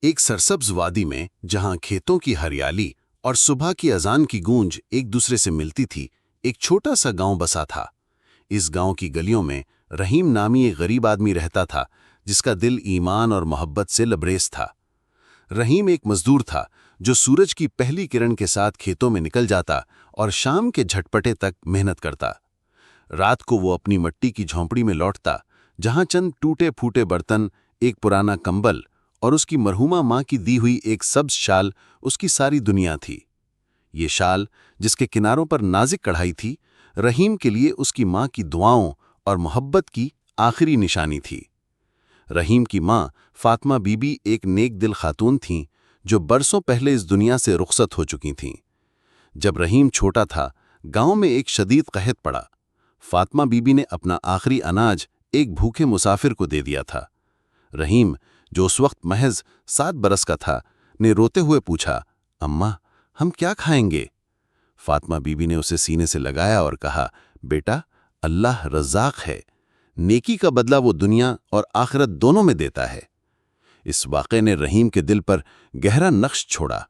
ایک سرسبز وادی میں جہاں کھیتوں کی ہریالی اور صبح کی اذان کی گونج ایک دوسرے سے ملتی تھی، ایک چھوٹا سا گاؤں بسا تھا۔ اس گاؤں کی گلیوں میں رحیم نامی ایک غریب آدمی رہتا تھا جس کا دل ایمان اور محبت سے لبریز تھا۔ رحیم ایک مزدور تھا جو سورج کی پہلی کرن کے ساتھ کھیتوں میں نکل جاتا اور شام کے جھٹپٹے تک محنت کرتا۔ رات کو وہ اپنی مٹی کی جھونپڑی میں لوٹتا جہاں چند ٹوٹے پھوٹے برتن، ایک پرانا کمبل اور اس کی مرحومہ ماں کی دی ہوئی ایک سبز شال اس کی ساری دنیا تھی۔ یہ شال، جس کے کناروں پر نازک کڑھائی تھی، رحیم کے لیے اس کی ماں کی دعاؤں اور محبت کی آخری نشانی تھی۔ رحیم کی ماں فاطمہ بی بی ایک نیک دل خاتون تھیں جو برسوں پہلے اس دنیا سے رخصت ہو چکی تھیں۔ جب رحیم چھوٹا تھا، گاؤں میں ایک شدید قحط پڑا۔ فاطمہ بی بی نے اپنا آخری اناج ایک بھوکے مسافر کو دے دیا تھا۔ رحیم، جو اس وقت محض 7 برس کا تھا، نے روتے ہوئے پوچھا، اماں، ہم کیا کھائیں گے؟ فاطمہ بی بی نے اسے سینے سے لگایا اور کہا، بیٹا، اللہ رزاق ہے، نیکی کا بدلہ وہ دنیا اور آخرت دونوں میں دیتا ہے۔ اس واقعے نے رحیم کے دل پر گہرا نقش چھوڑا۔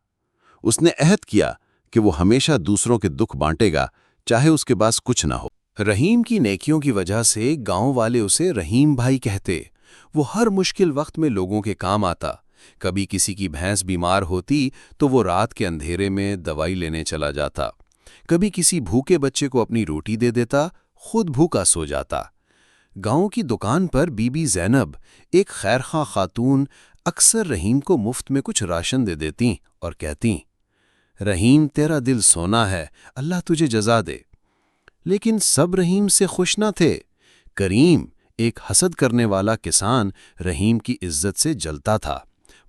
اس نے عہد کیا کہ وہ ہمیشہ دوسروں کے دکھ بانٹے گا، چاہے اس کے پاس کچھ نہ ہو۔ رحیم کی نیکیوں کی وجہ سے گاؤں والے اسے رحیم بھائی کہتے۔ وہ ہر مشکل وقت میں لوگوں کے کام آتا۔ کبھی کسی کی بھینس بیمار ہوتی تو وہ رات کے اندھیرے میں دوائی لینے چلا جاتا۔ کبھی کسی بھوکے بچے کو اپنی روٹی دے دیتا، خود بھوکا سو جاتا۔ گاؤں کی دکان پر بی بی زینب، ایک خیرخواہ خاتون، اکثر رحیم کو مفت میں کچھ راشن دے دیتیں اور کہتیں، رحیم، تیرا دل سونا ہے، اللہ تجھے جزا دے۔ لیکن سب رحیم سے خوش نہ تھے۔ کریم، ایک حسد کرنے والا کسان، رحیم کی عزت سے جلتا تھا۔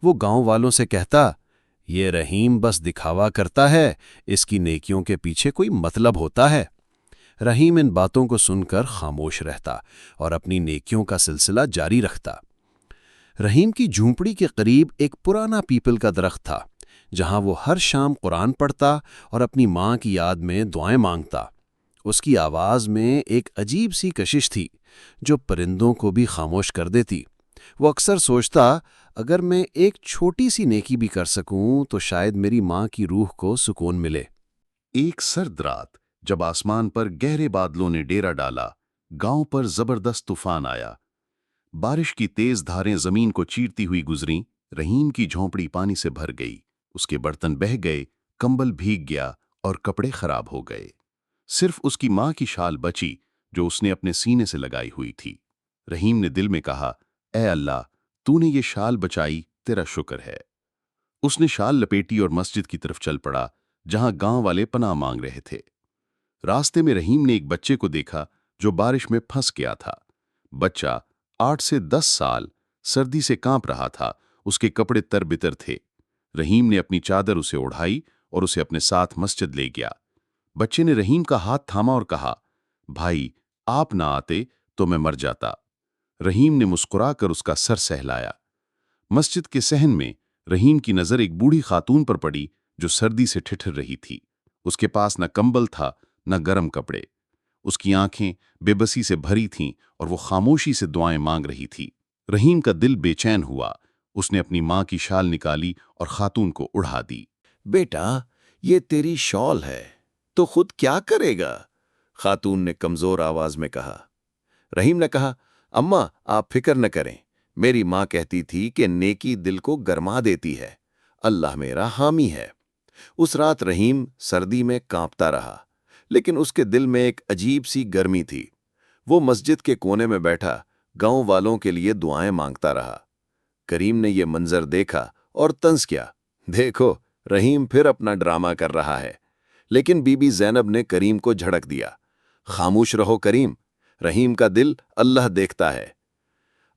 وہ گاؤں والوں سے کہتا، یہ رحیم بس دکھاوا کرتا ہے، اس کی نیکیوں کے پیچھے کوئی مطلب ہوتا ہے۔ رحیم ان باتوں کو سن کر خاموش رہتا اور اپنی نیکیوں کا سلسلہ جاری رکھتا۔ رحیم کی جھونپڑی کے قریب ایک پرانا پیپل کا درخت تھا، جہاں وہ ہر شام قرآن پڑھتا اور اپنی ماں کی یاد میں دعائیں مانگتا۔ اس کی آواز میں ایک عجیب سی کشش تھی جو پرندوں کو بھی خاموش کر دیتی۔ وہ اکثر سوچتا، اگر میں ایک چھوٹی سی نیکی بھی کر سکوں تو شاید میری ماں کی روح کو سکون ملے۔ ایک سرد رات جب آسمان پر گہرے بادلوں نے ڈیرا ڈالا، گاؤں پر زبردست طوفان آیا۔ بارش کی تیز دھاریں زمین کو چیرتی ہوئی گزریں۔ رحیم کی جھونپڑی پانی سے بھر گئی، اس کے برتن بہہ گئے، کمبل بھیگ گیا اور کپڑے خراب ہو گئے۔ صرف اس کی ماں کی شال بچی جو اس نے اپنے سینے سے لگائی ہوئی تھی۔ رحیم نے دل میں کہا، اے اللہ، تو نے یہ شال بچائی، تیرا شکر ہے۔ اس نے شال لپیٹی اور مسجد کی طرف چل پڑا جہاں گاؤں والے پناہ مانگ رہے تھے۔ راستے میں رحیم نے ایک بچے کو دیکھا جو بارش میں پھنس گیا تھا۔ بچہ 8 سے 10 سال، سردی سے کانپ رہا تھا، اس کے کپڑے تر بتر تھے۔ رحیم نے اپنی چادر اسے اوڑھائی اور اسے اپنے ساتھ مسجد لے گیا۔ بچے نے رحیم کا ہاتھ تھاما اور کہا، بھائی، آپ نہ آتے تو میں مر جاتا۔ رحیم نے مسکرا کر اس کا سر سہلایا۔ مسجد کے صحن میں رحیم کی نظر ایک بوڑھی خاتون پر پڑی جو سردی سے ٹھٹھر رہی تھی۔ اس کے پاس نہ کمبل تھا نہ گرم کپڑے۔ اس کی آنکھیں بے بسی سے بھری تھیں اور وہ خاموشی سے دعائیں مانگ رہی تھی۔ رحیم کا دل بے چین ہوا۔ اس نے اپنی ماں کی شال نکالی اور خاتون کو اڑا دی۔ بیٹا، یہ تیری شال ہے تو خود کیا کرے گا؟ خاتون نے کمزور آواز میں کہا۔ رحیم نے کہا، اماں، آپ فکر نہ کریں، میری ماں کہتی تھی کہ نیکی دل کو گرما دیتی ہے، اللہ میرا حامی ہے۔ اس رات رحیم سردی میں کانپتا رہا، لیکن اس کے دل میں ایک عجیب سی گرمی تھی۔ وہ مسجد کے کونے میں بیٹھا گاؤں والوں کے لیے دعائیں مانگتا رہا۔ کریم نے یہ منظر دیکھا اور طنز کیا، دیکھو، رحیم پھر اپنا ڈرامہ کر رہا ہے۔ لیکن بی بی زینب نے کریم کو جھڑک دیا، خاموش رہو کریم، رحیم کا دل اللہ دیکھتا ہے۔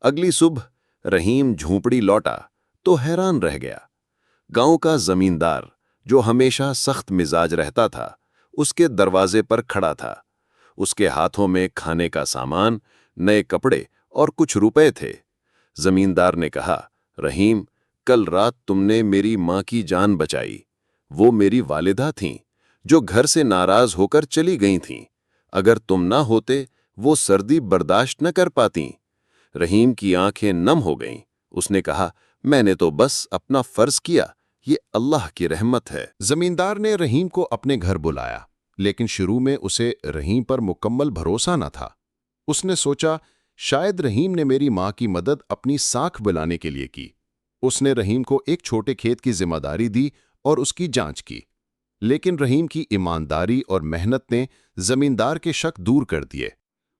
اگلی صبح رحیم جھونپڑی لوٹا تو حیران رہ گیا۔ گاؤں کا زمیندار، جو ہمیشہ سخت مزاج رہتا تھا، اس کے دروازے پر کھڑا تھا۔ اس کے ہاتھوں میں کھانے کا سامان، نئے کپڑے اور کچھ روپے تھے۔ زمیندار نے کہا، رحیم، کل رات تم نے میری ماں کی جان بچائی۔ وہ میری والدہ تھیں جو گھر سے ناراض ہو کر چلی گئی تھیں۔ اگر تم نہ ہوتے وہ سردی برداشت نہ کر پاتیں۔ رحیم کی آنکھیں نم ہو گئیں۔ اس نے کہا، میں نے تو بس اپنا فرض کیا، یہ اللہ کی رحمت ہے۔ زمیندار نے رحیم کو اپنے گھر بلایا، لیکن شروع میں اسے رحیم پر مکمل بھروسہ نہ تھا۔ اس نے سوچا شاید رحیم نے میری ماں کی مدد اپنی ساکھ بلانے کے لیے کی۔ اس نے رحیم کو ایک چھوٹے کھیت کی ذمہ داری دی اور اس کی جانچ کی، لیکن رحیم کی ایمانداری اور محنت نے زمیندار کے شک دور کر دیے۔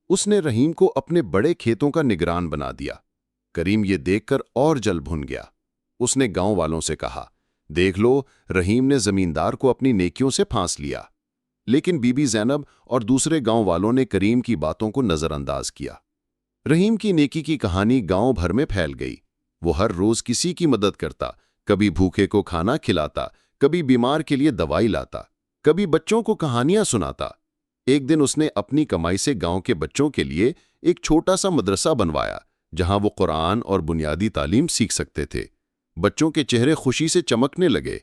اس نے رحیم کو اپنے بڑے کھیتوں کا نگران بنا دیا۔ کریم یہ دیکھ کر اور جل بھن گیا۔ اس نے گاؤں والوں سے کہا، دیکھ لو، رحیم نے زمیندار کو اپنی نیکیوں سے پھانس لیا۔ لیکن بی بی زینب اور دوسرے گاؤں والوں نے کریم کی باتوں کو نظر انداز کیا۔ رحیم کی نیکی کی کہانی گاؤں بھر میں پھیل گئی۔ وہ ہر روز کسی کی مدد کرتا، کبھی بھوکے کو کھانا کھلاتا، کبھی بیمار کے لیے دوائی لاتا، کبھی بچوں کو کہانیاں سناتا۔ ایک دن اس نے اپنی کمائی سے گاؤں کے بچوں کے لیے ایک چھوٹا سا مدرسہ بنوایا، جہاں وہ قرآن اور بنیادی تعلیم سیکھ سکتے تھے۔ بچوں کے چہرے خوشی سے چمکنے لگے۔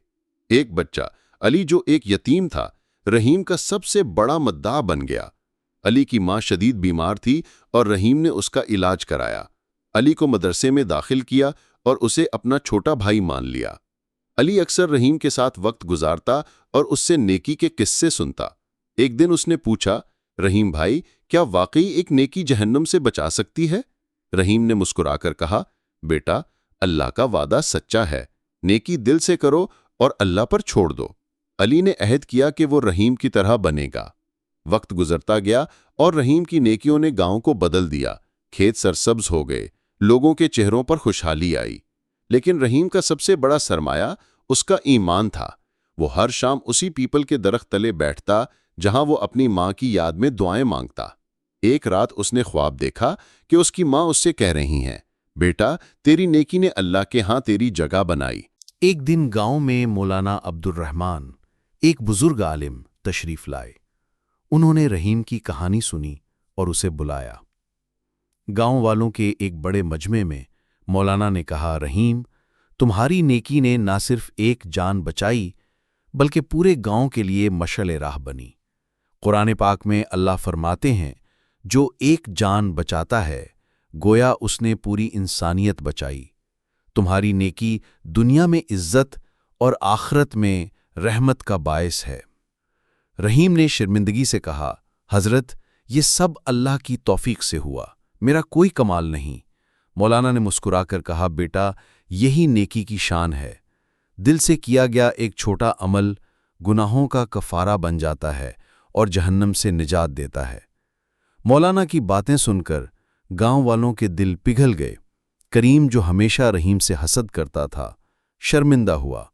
ایک بچہ، علی، جو ایک یتیم تھا، رحیم کا سب سے بڑا مداح بن گیا۔ علی کی ماں شدید بیمار تھی اور رحیم نے اس کا علاج کرایا۔ علی کو مدرسے میں داخل کیا اور اسے اپنا چھوٹا بھائی مان لیا۔ علی اکثر رحیم کے ساتھ وقت گزارتا اور اس سے نیکی کے قصے سنتا۔ ایک دن اس نے پوچھا، رحیم بھائی، کیا واقعی ایک نیکی جہنم سے بچا سکتی ہے؟ رحیم نے مسکرا کر کہا، بیٹا، اللہ کا وعدہ سچا ہے، نیکی دل سے کرو اور اللہ پر چھوڑ دو۔ علی نے عہد کیا کہ وہ رحیم کی طرح بنے گا۔ وقت گزرتا گیا اور رحیم کی نیکیوں نے گاؤں کو بدل دیا۔ کھیت سرسبز ہو گئے، لوگوں کے چہروں پر خوشحالی آئی۔ لیکن رحیم کا سب سے بڑا سرمایہ اس کا ایمان تھا۔ وہ ہر شام اسی پیپل کے درخت تلے بیٹھتا جہاں وہ اپنی ماں کی یاد میں دعائیں مانگتا۔ ایک رات اس نے خواب دیکھا کہ اس کی ماں اس سے کہہ رہی ہیں، بیٹا، تیری نیکی نے اللہ کے ہاں تیری جگہ بنائی۔ ایک دن گاؤں میں مولانا عبد الرحمن، ایک بزرگ عالم، تشریف لائے۔ انہوں نے رحیم کی کہانی سنی اور اسے بلایا۔ گاؤں والوں کے ایک بڑے مجمع میں مولانا نے کہا، رحیم، تمہاری نیکی نے نہ صرف ایک جان بچائی بلکہ پورے گاؤں کے لیے مشعل راہ بنی۔ قرآن پاک میں اللہ فرماتے ہیں، جو ایک جان بچاتا ہے گویا اس نے پوری انسانیت بچائی۔ تمہاری نیکی دنیا میں عزت اور آخرت میں رحمت کا باعث ہے۔ رحیم نے شرمندگی سے کہا، حضرت، یہ سب اللہ کی توفیق سے ہوا، میرا کوئی کمال نہیں۔ مولانا نے مسکرا کر کہا، بیٹا، یہی نیکی کی شان ہے۔ دل سے کیا گیا ایک چھوٹا عمل گناہوں کا کفارہ بن جاتا ہے اور جہنم سے نجات دیتا ہے۔ مولانا کی باتیں سن کر گاؤں والوں کے دل پگھل گئے۔ کریم، جو ہمیشہ رحیم سے حسد کرتا تھا، شرمندہ ہوا۔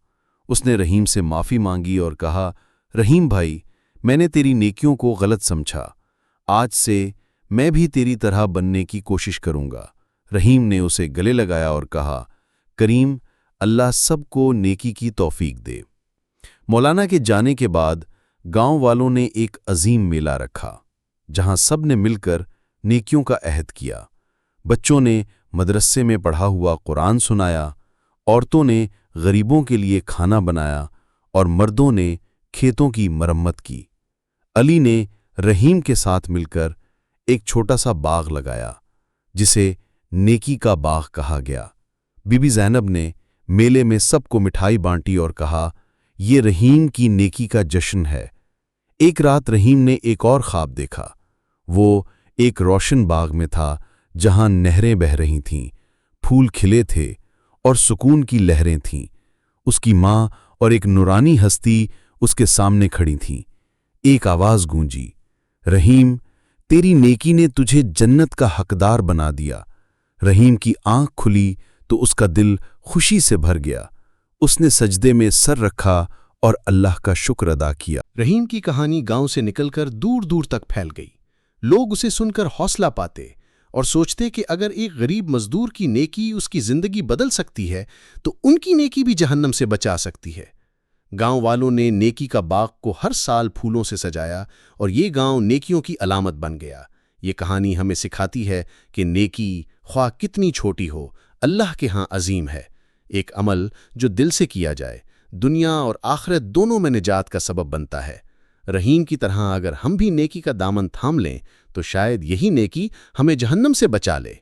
اس نے رحیم سے معافی مانگی اور کہا، رحیم بھائی، میں نے تیری نیکیوں کو غلط سمجھا۔ آج سے میں بھی تیری طرح بننے کی کوشش کروں گا۔ رحیم نے اسے گلے لگایا اور کہا، کریم، اللہ سب کو نیکی کی توفیق دے۔ مولانا کے جانے کے بعد گاؤں والوں نے ایک عظیم میلہ رکھا، جہاں سب نے مل کر نیکیوں کا عہد کیا۔ بچوں نے مدرسے میں پڑھا ہوا قرآن سنایا، عورتوں نے غریبوں کے لیے کھانا بنایا اور مردوں نے کھیتوں کی مرمت کی۔ علی نے رحیم کے ساتھ مل کر ایک چھوٹا سا باغ لگایا، جسے نیکی کا باغ کہا گیا۔ بی بی زینب نے میلے میں سب کو مٹھائی بانٹی اور کہا، یہ رحیم کی نیکی کا جشن ہے۔ ایک رات رحیم نے ایک اور خواب دیکھا۔ وہ ایک روشن باغ میں تھا جہاں نہریں بہہ رہی تھیں، پھول کھلے تھے اور سکون کی لہریں تھیں۔ اس کی ماں اور ایک نورانی ہستی اس کے سامنے کھڑی تھیں۔ ایک آواز گونجی، رحیم، تیری نیکی نے تجھے جنت کا حقدار بنا دیا۔ رحیم کی آنکھ کھلی تو اس کا دل خوشی سے بھر گیا۔ اس نے سجدے میں سر رکھا اور اللہ کا شکر ادا کیا۔ رحیم کی کہانی گاؤں سے نکل کر دور دور تک پھیل گئی۔ لوگ اسے سن کر حوصلہ پاتے اور سوچتے کہ اگر ایک غریب مزدور کی نیکی اس کی زندگی بدل سکتی ہے تو ان کی نیکی بھی جہنم سے بچا سکتی ہے۔ گاؤں والوں نے نیکی کا باغ کو ہر سال پھولوں سے سجایا اور یہ گاؤں نیکیوں کی علامت بن گیا۔ یہ کہانی ہمیں سکھاتی ہے کہ نیکی خواہ کتنی چھوٹی ہو، اللہ کے ہاں عظیم ہے۔ ایک عمل جو دل سے کیا جائے، دنیا اور آخرت دونوں میں نجات کا سبب بنتا ہے۔ رحیم کی طرح اگر ہم بھی نیکی کا دامن تھام لیں تو شاید یہی نیکی ہمیں جہنم سے بچا لے۔